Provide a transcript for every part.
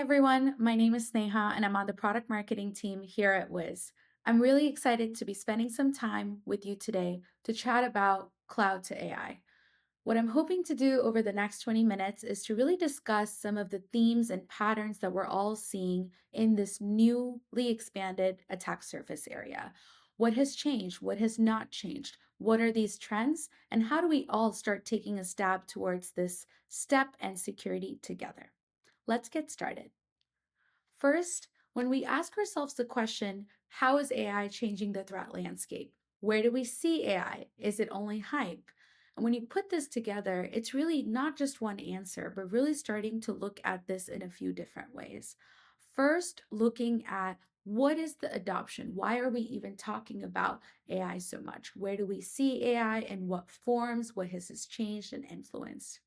everyone, my name is Snegha and I'm on the product marketing team here at Wiz. I'm really excited to be spending some time with you today to chat about cloud to AI. What I'm hoping to do over the next 20 minutes is to really discuss some of the themes and patterns that we're all seeing in this newly expanded attack surface area. What has changed? What has not changed? What are these trends? And how do we all start taking a stab towards this step and security together? Let's get started. First, when we ask ourselves the question, how is AI changing the threat landscape? Where do we see AI? Is it only hype? And when you put this together, it's really not just one answer, but really starting to look at this in a few different ways. First, looking at what is the adoption? Why are we even talking about AI so much? Where do we see AI and what forms? What has this changed and influenced?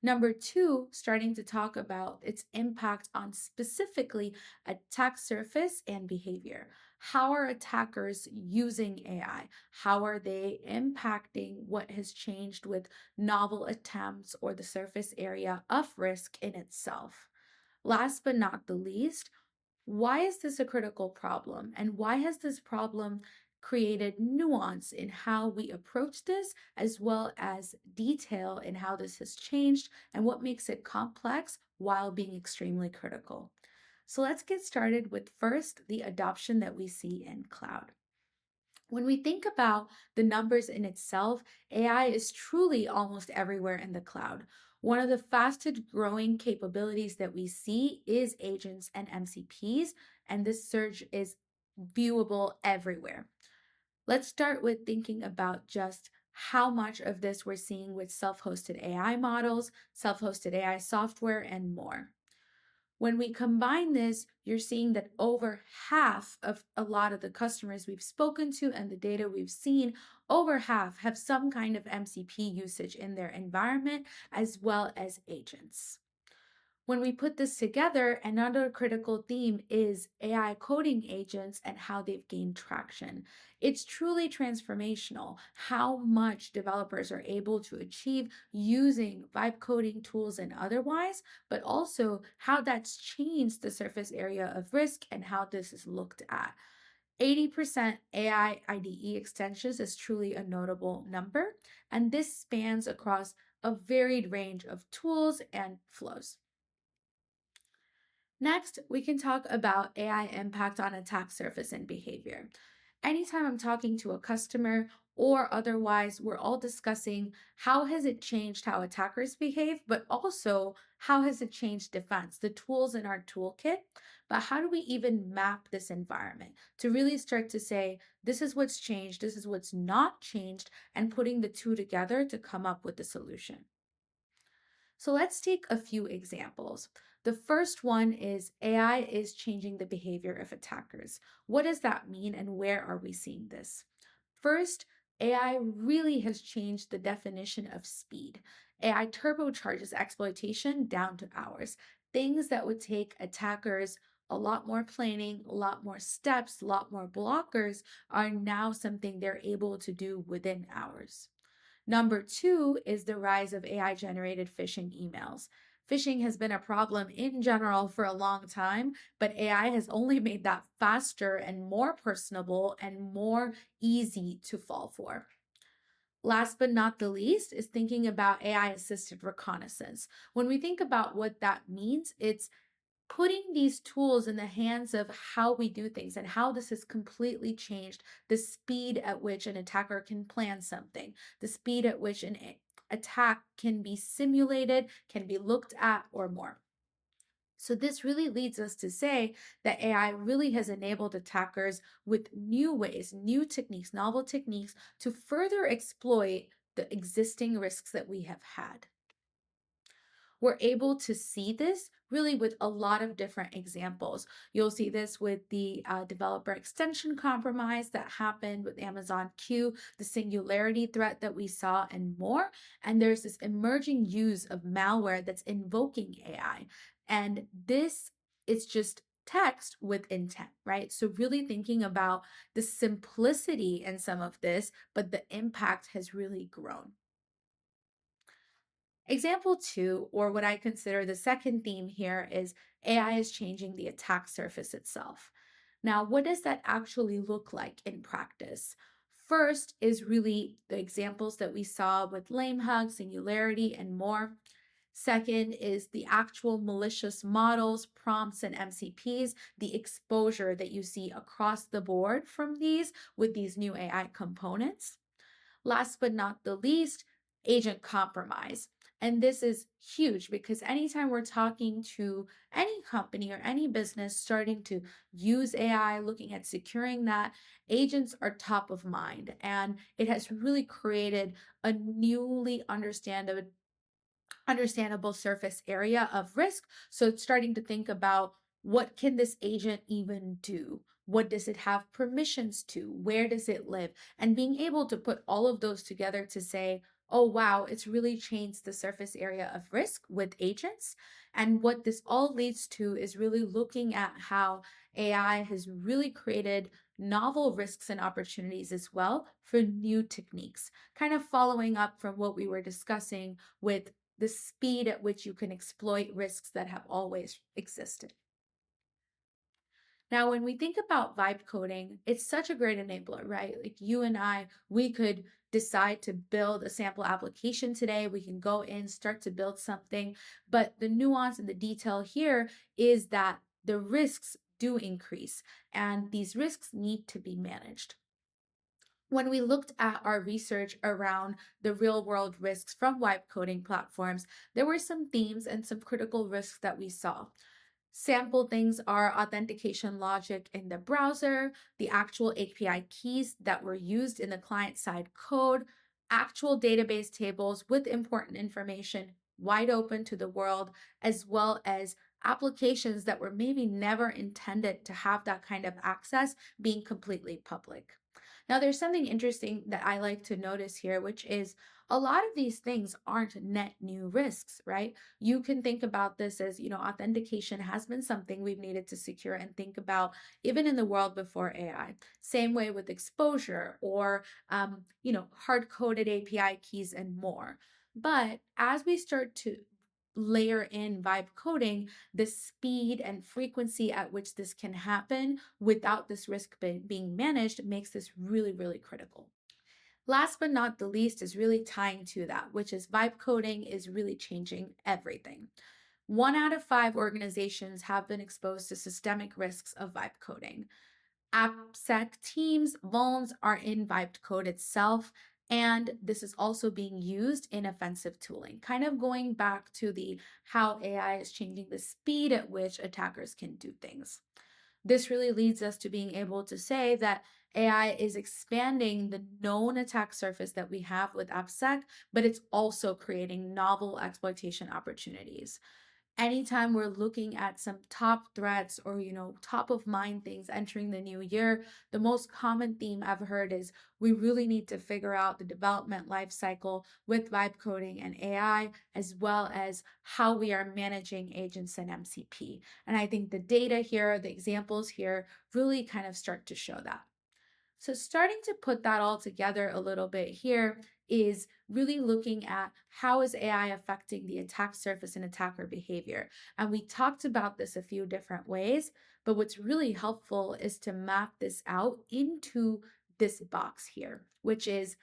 Number two, starting to talk about its impact on specifically attack surface and behavior. How are attackers using AI? How are they impacting what has changed with novel attempts or the surface area of risk in itself? Last but not the least, why is this a critical problem? And why has this problem created nuance in how we approach this, as well as detail in how this has changed and what makes it complex while being extremely critical? So let's get started with first the adoption that we see in cloud. When we think about the numbers in itself, AI is truly almost everywhere in the cloud. One of the fastest growing capabilities that we see is agents and MCPs, and this surge is viewable everywhere. Let's start with thinking about just how much of this we're seeing with self-hosted AI models, self-hosted AI software, and more. When we combine this, you're seeing that over half of a lot of the customers we've spoken to and the data we've seen, over half have some kind of MCP usage in their environment as well as agents. When we put this together, another critical theme is AI coding agents and how they've gained traction. It's truly transformational how much developers are able to achieve using vibe coding tools and otherwise, but also how that's changed the surface area of risk and how this is looked at. 80% AI IDE extensions is truly a notable number, and this spans across a varied range of tools and flows. Next, we can talk about AI impact on attack surface and behavior. Anytime I'm talking to a customer or otherwise, we're all discussing how has it changed how attackers behave, but also how has it changed defense, the tools in our toolkit, but how do we even map this environment to really start to say, this is what's changed, this is what's not changed, and putting the two together to come up with the solution. So let's take a few examples. The first one is AI is changing the behavior of attackers. What does that mean and where are we seeing this? First, AI really has changed the definition of speed. AI turbocharges exploitation down to hours. Things that would take attackers a lot more planning, a lot more steps, a lot more blockers are now something they're able to do within hours. Number two is the rise of AI-generated phishing emails. Phishing has been a problem in general for a long time, but AI has only made that faster and more personable and more easy to fall for. Last but not the least is thinking about AI-assisted reconnaissance. When we think about what that means, it's putting these tools in the hands of how we do things and how this has completely changed the speed at which an attacker can plan something, the speed at which an attack can be simulated, can be looked at, or more. So this really leads us to say that AI really has enabled attackers with new ways, new techniques, novel techniques to further exploit the existing risks that we have had. We're able to see this really with a lot of different examples. You'll see this with the developer extension compromise that happened with Amazon Q, the singularity threat that we saw, and more. And there's this emerging use of malware that's invoking AI. And this is just text with intent, right? So really thinking about the simplicity in some of this, but the impact has really grown. Example two, or what I consider the second theme here, is AI is changing the attack surface itself. Now, what does that actually look like in practice? First is really the examples that we saw with lame hug, singularity, and more. Second is the actual malicious models, prompts, and MCPs, the exposure that you see across the board from these with these new AI components. Last but not the least, agent compromise. And this is huge because anytime we're talking to any company or any business starting to use AI, looking at securing that, agents are top of mind. And it has really created a newly understandable surface area of risk. So it's starting to think about, what can this agent even do? What does it have permissions to? Where does it live? And being able to put all of those together to say, oh, wow, it's really changed the surface area of risk with agents. And what this all leads to is really looking at how AI has really created novel risks and opportunities as well for new techniques, kind of following up from what we were discussing with the speed at which you can exploit risks that have always existed. Now, when we think about vibe coding, it's such a great enabler, right? Like you and I, we could decide to build a sample application today. We can go in, start to build something. But the nuance and the detail here is that the risks do increase, and these risks need to be managed. When we looked at our research around the real world risks from wipe coding platforms, there were some themes and some critical risks that we saw. Sample things are authentication logic in the browser, the actual API keys that were used in the client side code, actual database tables with important information wide open to the world, as well as applications that were maybe never intended to have that kind of access being completely public. Now, there's something interesting that I like to notice here, which is a lot of these things aren't net new risks, right? You can think about this as, authentication has been something we've needed to secure and think about even in the world before AI. Same way with exposure or, hard-coded API keys and more. But as we start to layer in vibe coding, the speed and frequency at which this can happen without this risk being managed makes this really, really critical. Last but not the least is really tying to that, which is vibe coding is really changing everything. 1 out of 5 organizations have been exposed to systemic risks of vibe coding. AppSec teams, vulns are in Vibe code itself, and this is also being used in offensive tooling, kind of going back to the how AI is changing the speed at which attackers can do things. This really leads us to being able to say that AI is expanding the known attack surface that we have with AppSec, but it's also creating novel exploitation opportunities. Anytime we're looking at some top threats or top of mind things entering the new year, the most common theme I've heard is we really need to figure out the development life cycle with vibe coding and AI, as well as how we are managing agents and MCP. And I think the data here, the examples here, really kind of start to show that. So starting to put that all together a little bit here is really looking at how is AI affecting the attack surface and attacker behavior. And we talked about this a few different ways, but what's really helpful is to map this out into this box here, which is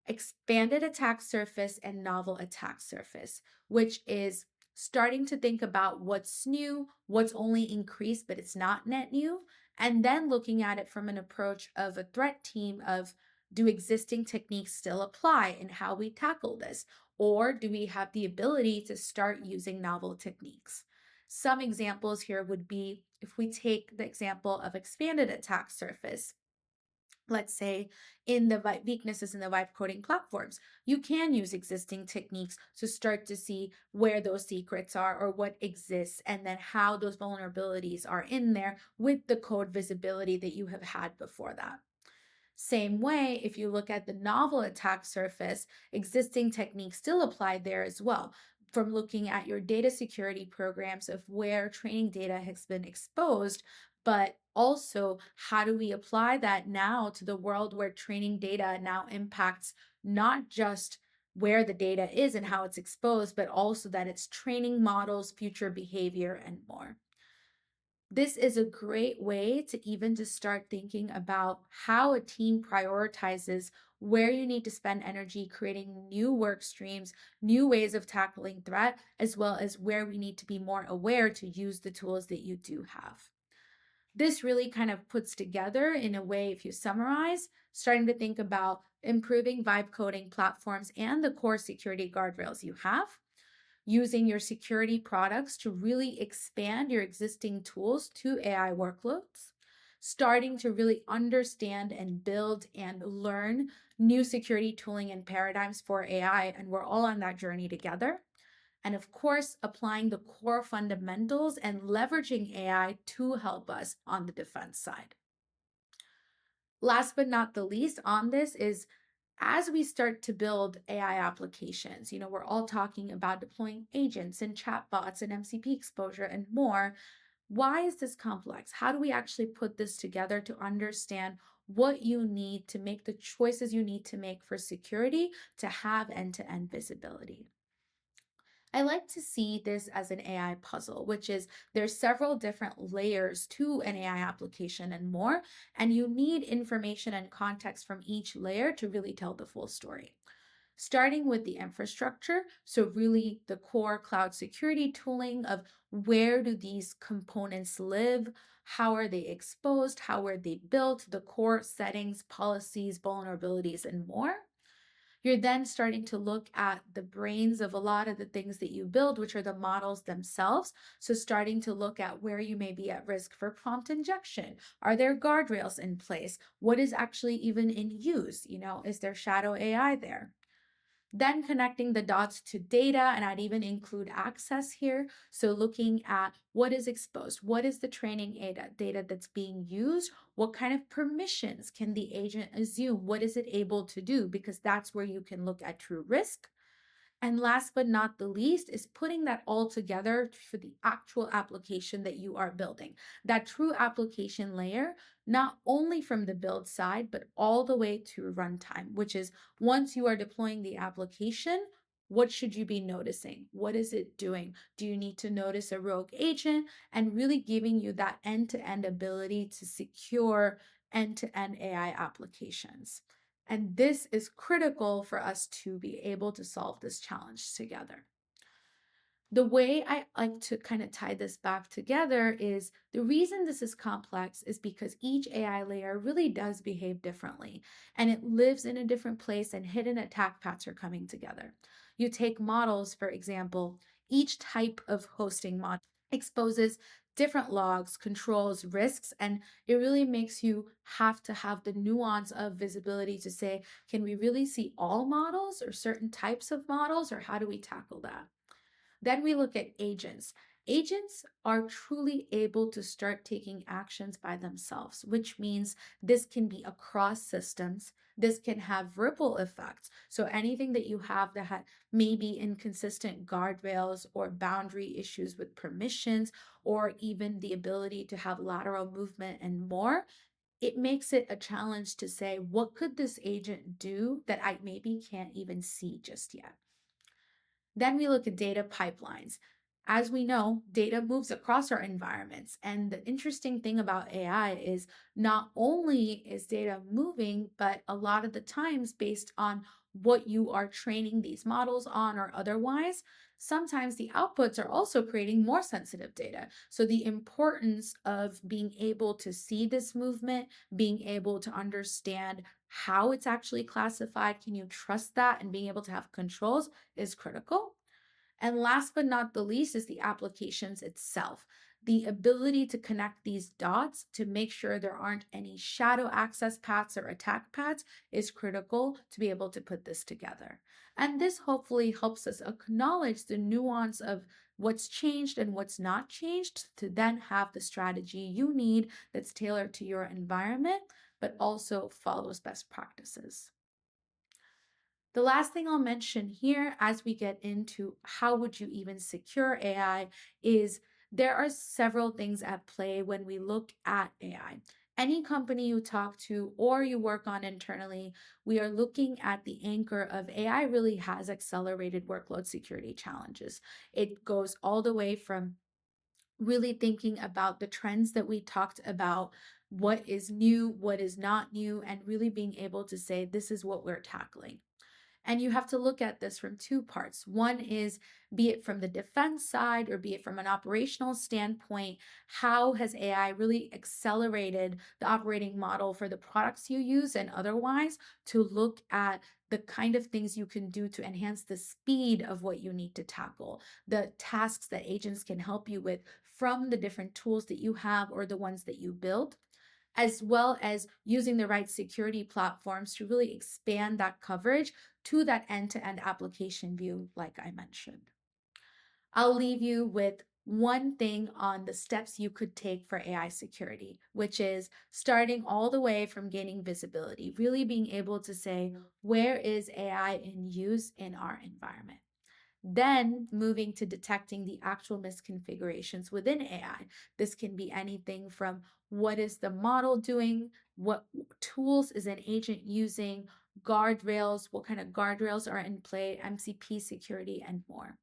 expanded attack surface and novel attack surface, which is starting to think about what's new, what's only increased, but it's not net new, and then looking at it from an approach of a threat team of, do existing techniques still apply in how we tackle this? Or do we have the ability to start using novel techniques? Some examples here would be, if we take the example of expanded attack surface, let's say in the weaknesses in the vibe coding platforms, you can use existing techniques to start to see where those secrets are or what exists, and then how those vulnerabilities are in there with the code visibility that you have had before that. Same way, if you look at the novel attack surface, existing techniques still apply there as well. From looking at your data security programs of where training data has been exposed, but also how do we apply that now to the world where training data now impacts not just where the data is and how it's exposed, but also that it's training models, future behavior, and more. This is a great way to even just start thinking about how a team prioritizes where you need to spend energy creating new work streams, new ways of tackling threat, as well as where we need to be more aware to use the tools that you do have. This really kind of puts together in a way, if you summarize, starting to think about improving vibe coding platforms and the core security guardrails you have, using your security products to really expand your existing tools to AI workloads, starting to really understand and build and learn new security tooling and paradigms for AI. And we're all on that journey together. And of course, applying the core fundamentals and leveraging AI to help us on the defense side. Last but not the least on this is as we start to build AI applications, we're all talking about deploying agents and chatbots and MCP exposure and more. Why is this complex? How do we actually put this together to understand what you need to make the choices you need to make for security to have end-to-end visibility? I like to see this as an AI puzzle, which is there's several different layers to an AI application and more, and you need information and context from each layer to really tell the full story. Starting with the infrastructure, so really the core cloud security tooling of where do these components live, how are they exposed, how are they built, the core settings, policies, vulnerabilities, and more. You're then starting to look at the brains of a lot of the things that you build, which are the models themselves. So, starting to look at where you may be at risk for prompt injection. Are there guardrails in place? What is actually even in use? Is there shadow AI there? Then connecting the dots to data, and I'd even include access here. So looking at what is exposed, what is the training data that's being used, what kind of permissions can the agent assume, what is it able to do, because that's where you can look at true risk. And last but not the least is putting that all together for the actual application that you are building. That true application layer, not only from the build side, but all the way to runtime, which is once you are deploying the application, what should you be noticing? What is it doing? Do you need to notice a rogue agent? And really giving you that end-to-end ability to secure end-to-end AI applications. And this is critical for us to be able to solve this challenge together. The way I like to kind of tie this back together is the reason this is complex is because each AI layer really does behave differently and it lives in a different place and hidden attack paths are coming together. You take models, for example, each type of hosting model exposes different logs, controls, risks, and it really makes you have to have the nuance of visibility to say, can we really see all models or certain types of models, or how do we tackle that? Then we look at agents. Agents are truly able to start taking actions by themselves, which means this can be across systems. This can have ripple effects. So anything that you have that may be inconsistent guardrails or boundary issues with permissions, or even the ability to have lateral movement and more, it makes it a challenge to say, what could this agent do that I maybe can't even see just yet? Then we look at data pipelines. As we know, data moves across our environments. And the interesting thing about AI is not only is data moving, but a lot of the times based on what you are training these models on or otherwise, sometimes the outputs are also creating more sensitive data. So the importance of being able to see this movement, being able to understand how it's actually classified, can you trust that, and being able to have controls is critical. And last but not the least is the applications itself. The ability to connect these dots to make sure there aren't any shadow access paths or attack paths is critical to be able to put this together. And this hopefully helps us acknowledge the nuance of what's changed and what's not changed to then have the strategy you need that's tailored to your environment, but also follows best practices. The last thing I'll mention here as we get into how would you even secure AI is there are several things at play when we look at AI. Any company you talk to or you work on internally, we are looking at the anchor of AI really has accelerated workload security challenges. It goes all the way from really thinking about the trends that we talked about, what is new, what is not new, and really being able to say, this is what we're tackling. And you have to look at this from two parts. One is, be it from the defense side or be it from an operational standpoint, how has AI really accelerated the operating model for the products you use and otherwise, to look at the kind of things you can do to enhance the speed of what you need to tackle, the tasks that agents can help you with from the different tools that you have or the ones that you build, as well as using the right security platforms to really expand that coverage to that end-to-end application view, like I mentioned. I'll leave you with one thing on the steps you could take for AI security, which is starting all the way from gaining visibility, really being able to say, where is AI in use in our environment? Then moving to detecting the actual misconfigurations within AI. This can be anything from what is the model doing, what tools is an agent using, guardrails, what kind of guardrails are in play, MCP security, and more.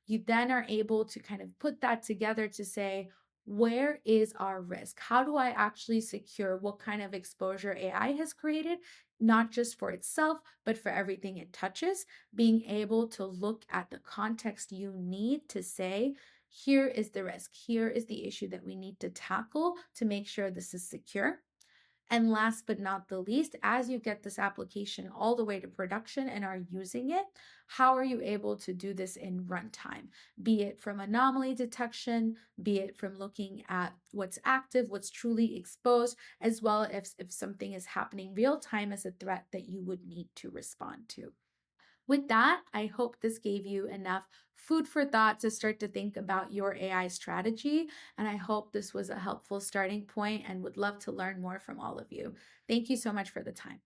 You then are able to kind of put that together to say, where is our risk? How do I actually secure what kind of exposure AI has created, not just for itself, but for everything it touches? Being able to look at the context you need to say, here is the risk, here is the issue that we need to tackle to make sure this is secure. And last but not the least, as you get this application all the way to production and are using it, how are you able to do this in runtime? Be it from anomaly detection, be it from looking at what's active, what's truly exposed, as well as if something is happening real time as a threat that you would need to respond to. With that, I hope this gave you enough food for thought to start to think about your AI strategy. And I hope this was a helpful starting point and would love to learn more from all of you. Thank you so much for the time.